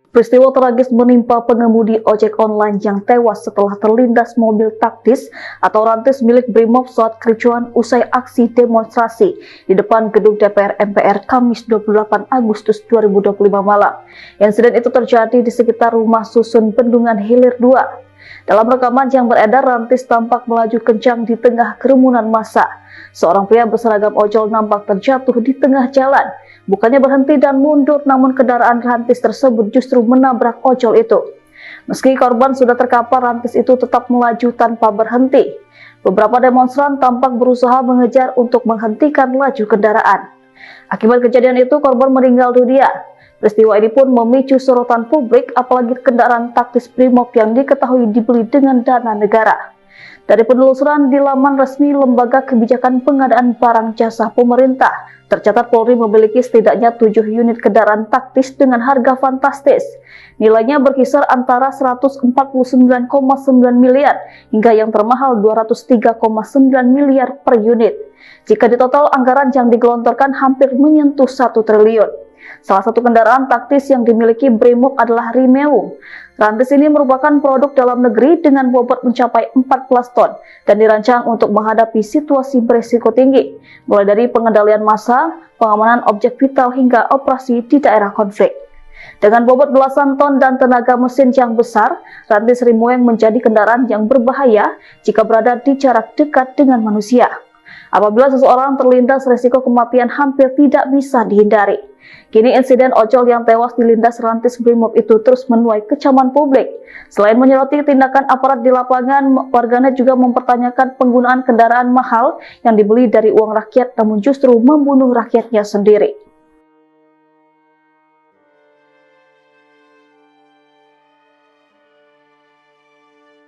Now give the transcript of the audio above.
Peristiwa tragis menimpa pengemudi ojek online yang tewas setelah terlindas mobil taktis atau rantis milik Brimob saat kericuhan usai aksi demonstrasi di depan gedung DPR MPR Kamis 28 Agustus 2025 malam. Insiden itu terjadi di sekitar rumah susun Bendungan Hilir 2. Dalam rekaman yang beredar, rantis tampak melaju kencang di tengah kerumunan massa. Seorang pria berseragam ojol nampak terjatuh di tengah jalan. Bukannya berhenti dan mundur, namun kendaraan rantis tersebut justru menabrak ojol itu. Meski korban sudah terkapar, rantis itu tetap melaju tanpa berhenti. Beberapa demonstran tampak berusaha mengejar untuk menghentikan laju kendaraan. Akibat kejadian itu, korban meninggal dunia. Peristiwa ini pun memicu sorotan publik, apalagi kendaraan taktis Brimob yang diketahui dibeli dengan dana negara. Dari penelusuran di laman resmi Lembaga Kebijakan Pengadaan Barang Jasa Pemerintah, tercatat Polri memiliki setidaknya 7 unit kendaraan taktis dengan harga fantastis. Nilainya berkisar antara 149,9 miliar hingga yang termahal 203,9 miliar per unit. Jika ditotal, anggaran yang digelontorkan hampir menyentuh 1 triliun. Salah satu kendaraan taktis yang dimiliki Brimob adalah Rimeum. Rantis ini merupakan produk dalam negeri dengan bobot mencapai 14 ton dan dirancang untuk menghadapi situasi berisiko tinggi, mulai dari pengendalian massa, pengamanan objek vital hingga operasi di daerah konflik. Dengan bobot belasan ton dan tenaga mesin yang besar, rantis Rimeum menjadi kendaraan yang berbahaya jika berada di jarak dekat dengan manusia. Apabila seseorang terlindas, risiko kematian hampir tidak bisa dihindari. Kini insiden ojol yang tewas dilindas rantis Brimob itu terus menuai kecaman publik. Selain menyoroti tindakan aparat di lapangan, warganet juga mempertanyakan penggunaan kendaraan mahal yang dibeli dari uang rakyat namun justru membunuh rakyatnya sendiri.